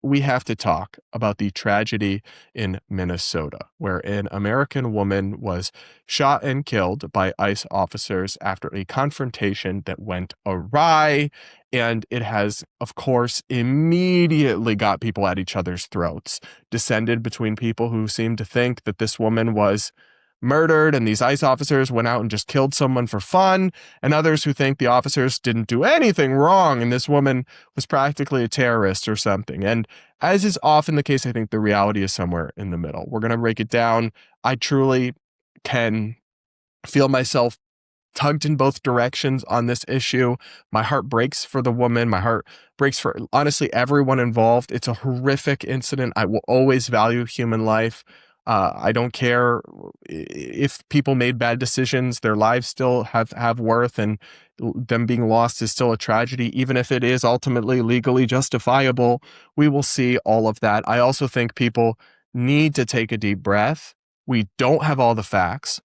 we have to talk about the tragedy in Minnesota, where an American woman was shot and killed by ICE officers after a confrontation that went awry. And it has, of course, immediately got people at each other's throats, descended between people who seem to think that this woman was murdered and these ICE officers went out and just killed someone for fun, and others who think the officers didn't do anything wrong and this woman was practically a terrorist or something. And as is often the case, I think the reality is somewhere in the middle. We're going to break it down. I truly can feel myself tugged in both directions on this issue. My heart breaks for the woman. My heart breaks for, honestly, everyone involved. It's a horrific incident. I will always value human life. I don't care if people made bad decisions. Their lives still have worth, and them being lost is still a tragedy, even if it is ultimately legally justifiable. We will see all of that. I also think people need to take a deep breath. We don't have all the facts.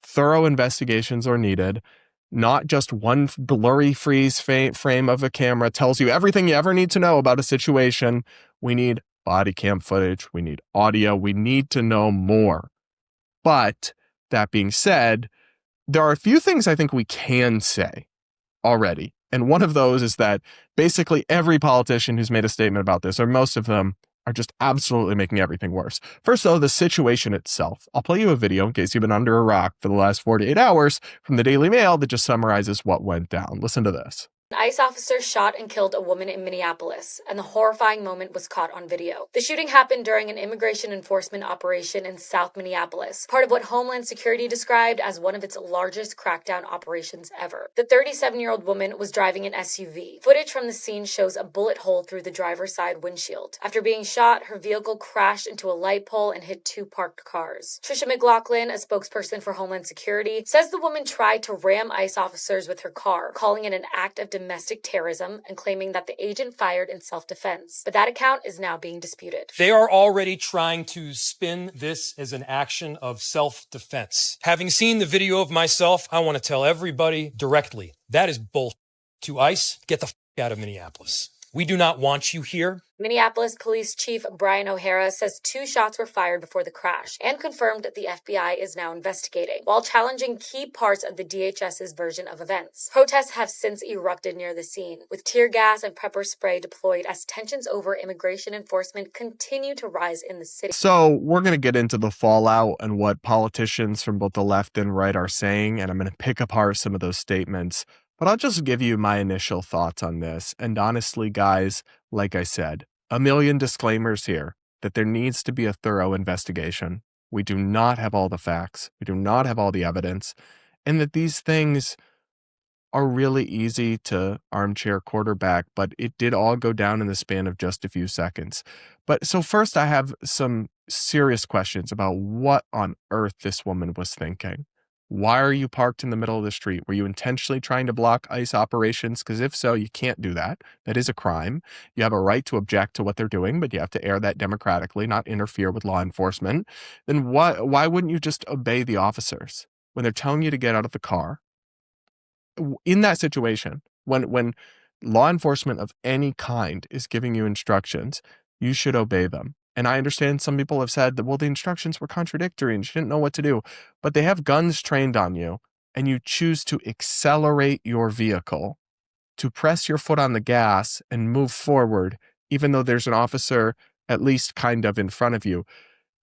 Thorough investigations are needed. Not just one blurry freeze frame of a camera tells you everything you ever need to know about a situation. We need body cam footage. We need audio. We need to know more. But that being said, there are a few things I think we can say already. And one of those is that basically every politician who's made a statement about this, or most of them, are just absolutely making everything worse. First, though, the situation itself. I'll play you a video in case you've been under a rock for the last 48 hours from the Daily Mail that just summarizes what went down. Listen to this. An ICE officer shot and killed a woman in Minneapolis, and the horrifying moment was caught on video. The shooting happened during an immigration enforcement operation in South Minneapolis, part of what Homeland Security described as one of its largest crackdown operations ever. The 37-year-old woman was driving an SUV. Footage from the scene shows a bullet hole through the driver's side windshield. After being shot, her vehicle crashed into a light pole and hit two parked cars. Tricia McLaughlin, a spokesperson for Homeland Security, says the woman tried to ram ICE officers with her car, calling it an act of domestic terrorism and claiming that the agent fired in self-defense. But that account is now being disputed. They are already trying to spin this as an action of self-defense. Having seen the video of myself, I want to tell everybody directly, that is bullshit. To ICE, get the out of Minneapolis. We do not want you here. Minneapolis Police Chief Brian O'Hara says 2 shots were fired before the crash and confirmed that the FBI is now investigating, while challenging key parts of the DHS's version of events. Protests have since erupted near the scene, with tear gas and pepper spray deployed as tensions over immigration enforcement continue to rise in the city. So we're going to get into the fallout and what politicians from both the left and right are saying, and I'm going to pick apart some of those statements. But I'll just give you my initial thoughts on this. And honestly, guys, like I said, a million disclaimers here that there needs to be a thorough investigation. We do not have all the facts. We do not have all the evidence. And that these things are really easy to armchair quarterback, but it did all go down in the span of just a few seconds. But so first, I have some serious questions about what on earth this woman was thinking. Why are you parked in the middle of the street? Were you intentionally trying to block ICE operations? Because if so, you can't do that. That is a crime. You have a right to object to what they're doing, but you have to air that democratically, not interfere with law enforcement. Then why wouldn't you just obey the officers when they're telling you to get out of the car? In that situation, when law enforcement of any kind is giving you instructions, you should obey them. And I understand some people have said that, well, the instructions were contradictory and she didn't know what to do. But they have guns trained on you, and you choose to accelerate your vehicle, to press your foot on the gas and move forward, even though there's an officer at least kind of in front of you.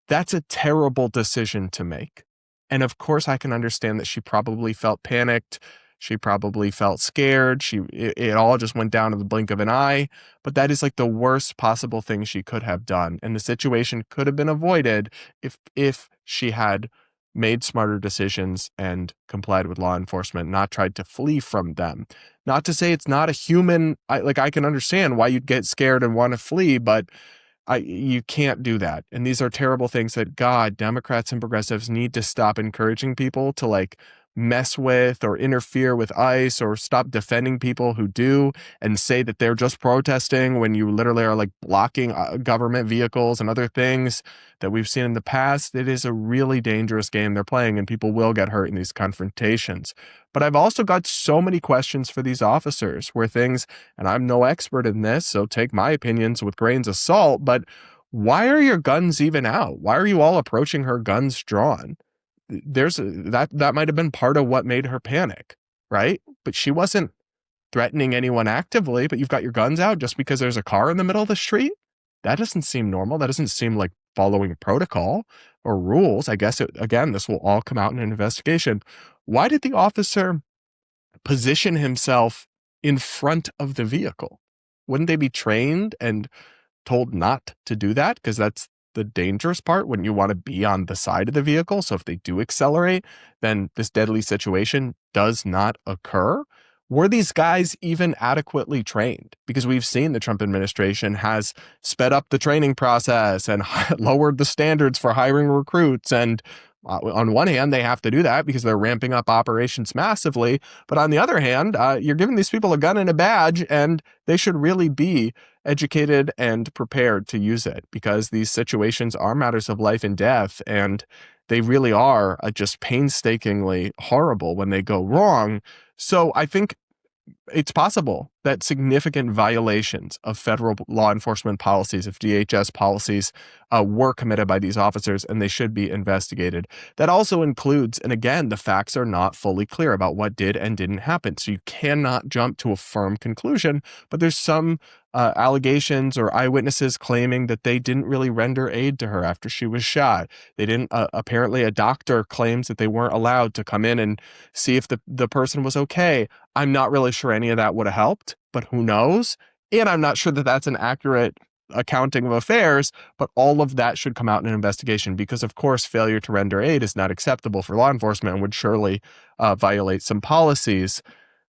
That's a terrible decision to make. And of course, I can understand that she probably felt panicked. She probably felt scared. It all just went down in the blink of an eye. But that is like the worst possible thing she could have done. And the situation could have been avoided if she had made smarter decisions and complied with law enforement, not tried to flee from them. Not to say it's not a human, I can understand why you'd get scared and want to flee, but you can't do that. And these are terrible things that Democrats and progressives need to stop encouraging people to mess with or interfere with ICE or stop defending people who do and say that they're just protesting when you literally are like blocking government vehicles and other things that we've seen in the past. It is a really dangerous game they're playing, and people will get hurt in these confrontations. But I've also got so many questions for these officers where things, and I'm no expert in this, so take my opinions with grains of salt, but why are your guns even out? Why are you all approaching her guns drawn? That might have been part of what made her panic, right? But she wasn't threatening anyone actively, but you've got your guns out just because there's a car in the middle of the street? That doesn't seem normal. That doesn't seem like following protocol or rules. I guess, again, this will all come out in an investigation. Why did the officer position himself in front of the vehicle? Wouldn't they be trained and told not to do that? Because that's the dangerous part when you want to be on the side of the vehicle. So if they do accelerate, then this deadly situation does not occur. Were these guys even adequately trained? Because we've seen the Trump administration has sped up the training process and lowered the standards for hiring recruits. And on one hand, they have to do that because they're ramping up operations massively. But on the other hand, you're giving these people a gun and a badge, and they should really be educated and prepared to use it, because these situations are matters of life and death, and they really are just painstakingly horrible when they go wrong. So I think it's possible that significant violations of federal law enforcement policies, of DHS policies, were committed by these officers, and they should be investigated. That also includes, and again, the facts are not fully clear about what did and didn't happen, so you cannot jump to a firm conclusion, but there's some allegations or eyewitnesses claiming that they didn't really render aid to her after she was shot. They didn't, apparently a doctor claims that they weren't allowed to come in and see if the person was okay. I'm not really sure any of that would have helped, but who knows? And I'm not sure that that's an accurate accounting of affairs, but all of that should come out in an investigation, because of course failure to render aid is not acceptable for law enforcement and would surely violate some policies.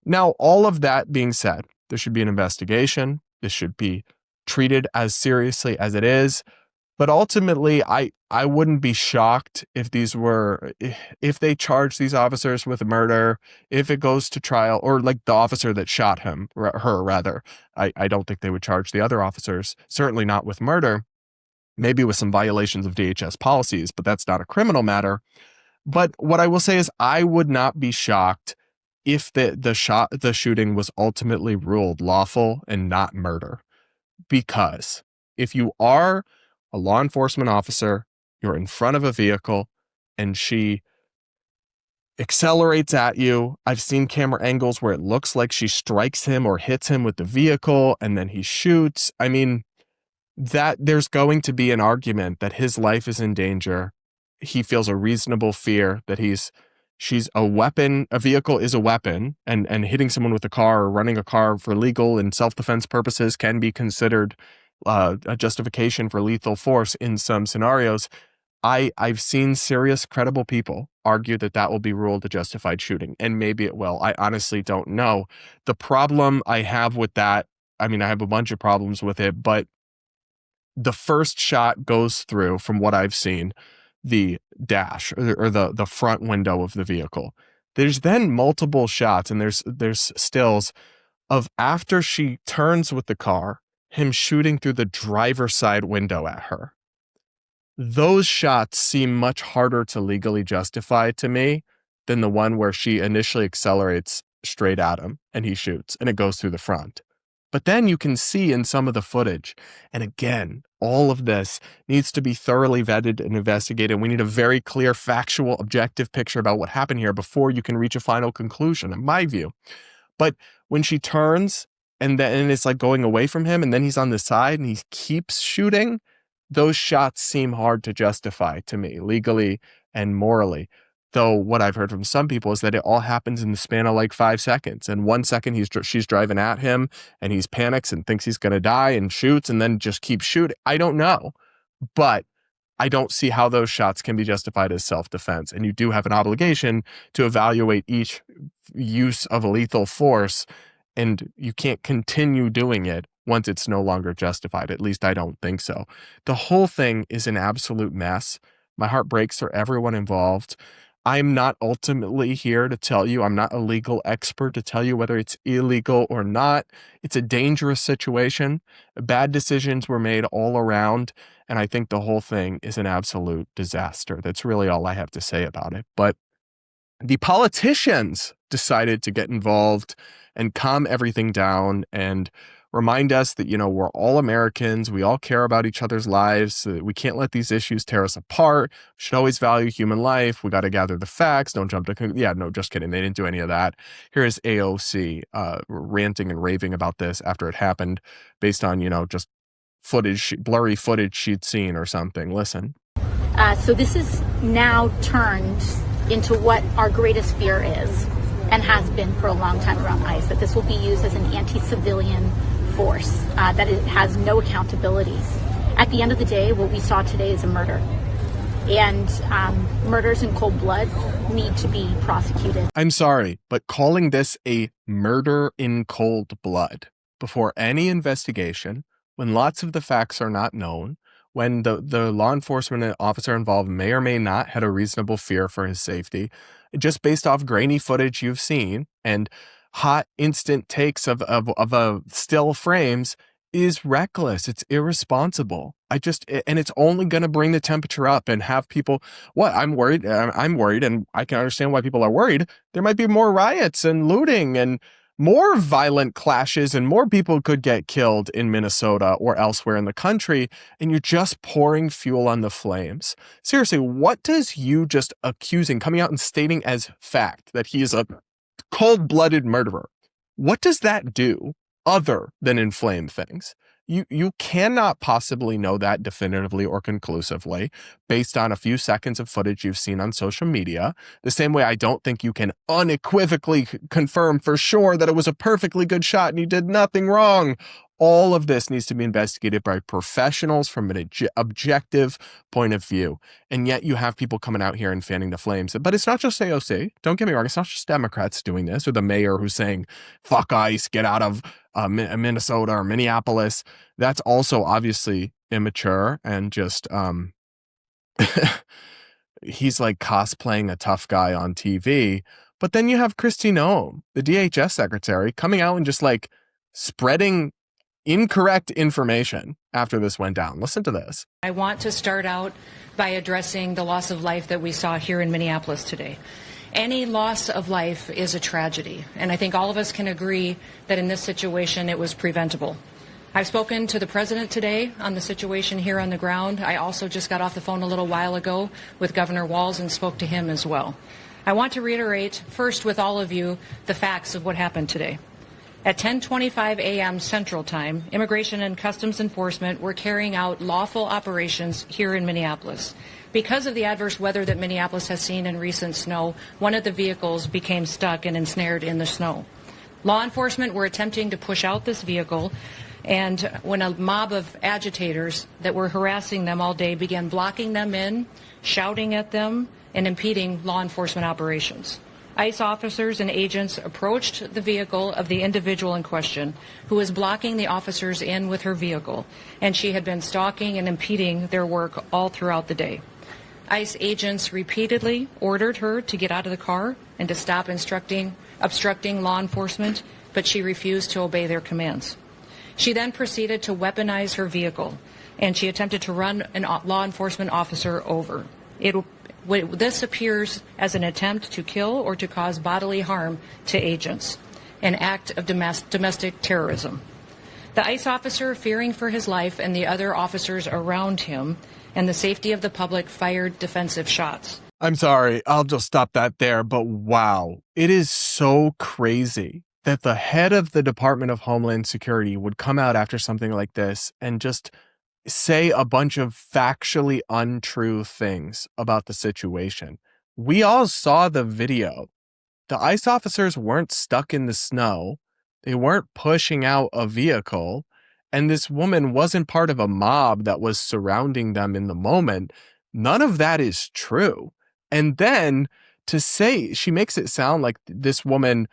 Now, all of that being said, there should be an investigation. This should be treated as seriously as it is. But ultimately, I wouldn't be shocked if if they charge these officers with murder, if it goes to trial, or like the officer that shot her rather. I don't think they would charge the other officers, certainly not with murder, maybe with some violations of DHS policies, but that's not a criminal matter. But what I will say is I would not be shocked if the shooting was ultimately ruled lawful and not murder. Because if you are a law enforcement officer, you're in front of a vehicle, and she accelerates at you. I've seen camera angles where it looks like she strikes him or hits him with the vehicle, and then he shoots. I mean, that there's going to be an argument that his life is in danger. He feels a reasonable fear that she's a weapon. A vehicle is a weapon, and hitting someone with a car or running a car for legal and self-defense purposes can be considered a justification for lethal force in some scenarios. I've seen serious, credible people argue that will be ruled a justified shooting, and maybe it will. I honestly don't know. The problem I have with that, I mean, I have a bunch of problems with it, but the first shot goes through, from what I've seen, the dash or the front window of the vehicle. There's then multiple shots, and there's stills of after she turns with the car, him shooting through the driver's side window at her. Those shots seem much harder to legally justify to me than the one where she initially accelerates straight at him and he shoots and it goes through the front. But then you can see in some of the footage, and again, all of this needs to be thoroughly vetted and investigated. We need a very clear, factual, objective picture about what happened here before you can reach a final conclusion, in my view. But when she turns and then it's like going away from him, and then he's on the side and he keeps shooting, those shots seem hard to justify to me, legally and morally. Though what I've heard from some people is that it all happens in the span of like 5 seconds. And 1 second she's driving at him and he's panics and thinks he's going to die and shoots and then just keeps shooting. I don't know. But I don't see how those shots can be justified as self-defense. And you do have an obligation to evaluate each use of lethal force, and you can't continue doing it once it's no longer justified. At least I don't think so. The whole thing is an absolute mess. My heart breaks for everyone involved. I'm not ultimately here to tell you, I'm not a legal expert to tell you whether it's illegal or not. It's a dangerous situation. Bad decisions were made all around. And I think the whole thing is an absolute disaster. That's really all I have to say about it. But the politicians decided to get involved and calm everything down and remind us that, we're all Americans. We all care about each other's lives. We can't let these issues tear us apart. We should always value human life. We got to gather the facts. Don't jump to, yeah, no, just kidding. They didn't do any of that. Here's AOC ranting and raving about this after it happened based on, just footage, blurry footage she'd seen or something. Listen. So this is now turned into what our greatest fear is and has been for a long time around ICE, that this will be used as an anti-civilian force, that it has no accountability. At the end of the day, what we saw today is a murder. And murders in cold blood need to be prosecuted. I'm sorry, but calling this a murder in cold blood before any investigation, when lots of the facts are not known, when the law enforcement officer involved may or may not had a reasonable fear for his safety, just based off grainy footage you've seen and hot instant takes of still frames, is reckless. It's irresponsible. And it's only going to bring the temperature up and have people, I'm worried, and I can understand why people are worried. There might be more riots and looting and more violent clashes, and more people could get killed in Minnesota or elsewhere in the country, and you're just pouring fuel on the flames. Seriously, what does you just accusing, coming out and stating as fact that he is a cold-blooded murderer, what does that do other than inflame things? You cannot possibly know that definitively or conclusively based on a few seconds of footage you've seen on social media. The same way I don't think you can unequivocally confirm for sure that it was a perfectly good shot and you did nothing wrong. All of this needs to be investigated by professionals from an objective point of view. And yet you have people coming out here and fanning the flames. But it's not just AOC. Don't get me wrong. It's not just Democrats doing this or the mayor who's saying, fuck ICE, get out of Minnesota or Minneapolis. That's also obviously immature and just, he's like cosplaying a tough guy on TV. But then you have Kristi Noem, the DHS secretary, coming out and just like spreading incorrect information after this went down. Listen to this. I want to start out by addressing the loss of life that we saw here in Minneapolis today. Any loss of life is a tragedy, and I think all of us can agree that in this situation it was preventable. I've spoken to the president today on the situation here on the ground. I also just got off the phone a little while ago with Governor Walz and spoke to him as well. I want to reiterate first with all of you the facts of what happened today. At 10:25 a.m. Central Time, Immigration and Customs Enforcement were carrying out lawful operations here in Minneapolis. Because of the adverse weather that Minneapolis has seen in recent snow, one of the vehicles became stuck and ensnared in the snow. Law enforcement were attempting to push out this vehicle, and when a mob of agitators that were harassing them all day began blocking them in, shouting at them, and impeding law enforcement operations. ICE officers and agents approached the vehicle of the individual in question, who was blocking the officers in with her vehicle, and she had been stalking and impeding their work all throughout the day. ICE agents repeatedly ordered her to get out of the car and to stop obstructing law enforcement, but she refused to obey their commands. She then proceeded to weaponize her vehicle, and she attempted to run a law enforcement officer over. This appears as an attempt to kill or to cause bodily harm to agents, an act of domestic terrorism. The ICE officer, fearing for his life and the other officers around him and the safety of the public, fired defensive shots. I'm sorry, I'll just stop that there, but wow, it is so crazy that the head of the Department of Homeland Security would come out after something like this and just say a bunch of factually untrue things about the situation. We all saw the video. The ICE officers weren't stuck in the snow. They weren't pushing out a vehicle. And this woman wasn't part of a mob that was surrounding them in the moment. None of that is true. And then to say, she makes it sound like this woman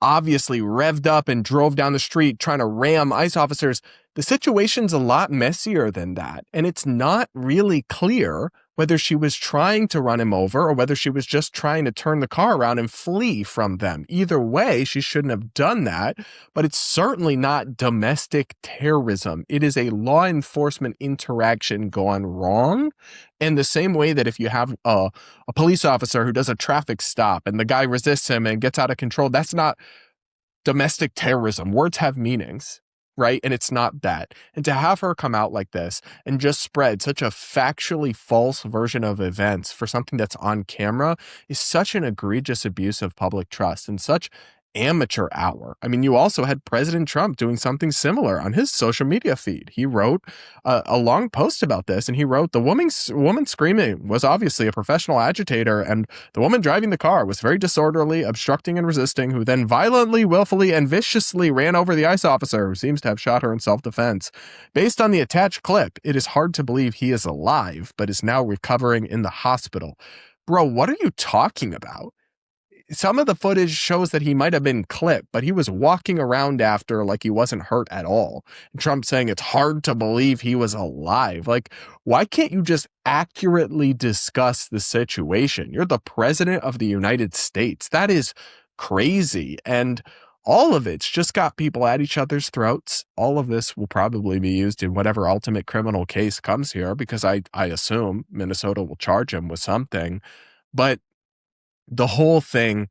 obviously revved up and drove down the street trying to ram ICE officers. The situation's a lot messier than that, and it's not really clear whether she was trying to run him over or whether she was just trying to turn the car around and flee from them. Either way, she shouldn't have done that, but it's certainly not domestic terrorism. It is a law enforcement interaction gone wrong. In the same way that if you have a police officer who does a traffic stop and the guy resists him and gets out of control, that's not domestic terrorism. Words have meanings, right? And it's not that. And to have her come out like this and just spread such a factually false version of events for something that's on camera is such an egregious abuse of public trust and such amateur hour. I mean, you also had President Trump doing something similar on his social media feed. He wrote a long post about this, and he wrote, "The woman screaming was obviously a professional agitator, and the woman driving the car was very disorderly, obstructing and resisting, who then violently, willfully, and viciously ran over the ICE officer, who seems to have shot her in self-defense. Based on the attached clip, it is hard to believe he is alive, but is now recovering in the hospital." Bro, what are you talking about? Some of the footage shows that he might have been clipped, but he was walking around after like he wasn't hurt at all. And Trump saying it's hard to believe he was alive. Like, why can't you just accurately discuss the situation? You're the president of the United States. That is crazy. And all of it's just got people at each other's throats. All of this will probably be used in whatever ultimate criminal case comes here, because I assume Minnesota will charge him with something. But the whole thing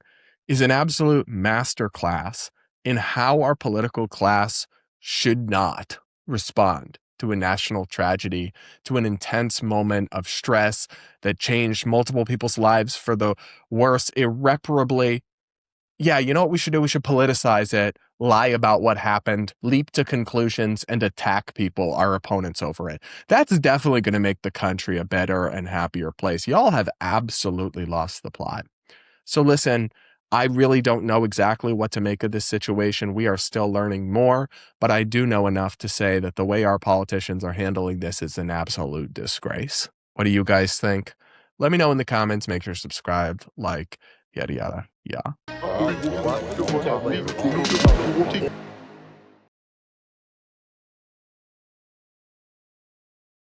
is an absolute masterclass in how our political class should not respond to a national tragedy, to an intense moment of stress that changed multiple people's lives for the worse irreparably. Yeah, you know what we should do? We should politicize it, lie about what happened, leap to conclusions, and attack people, our opponents, over it. That's definitely going to make the country a better and happier place. Y'all have absolutely lost the plot. So listen, I really don't know exactly what to make of this situation. We are still learning more, but I do know enough to say that the way our politicians are handling this is an absolute disgrace. What do you guys think? Let me know in the comments. Make sure to subscribe, like, yada, yada, yeah.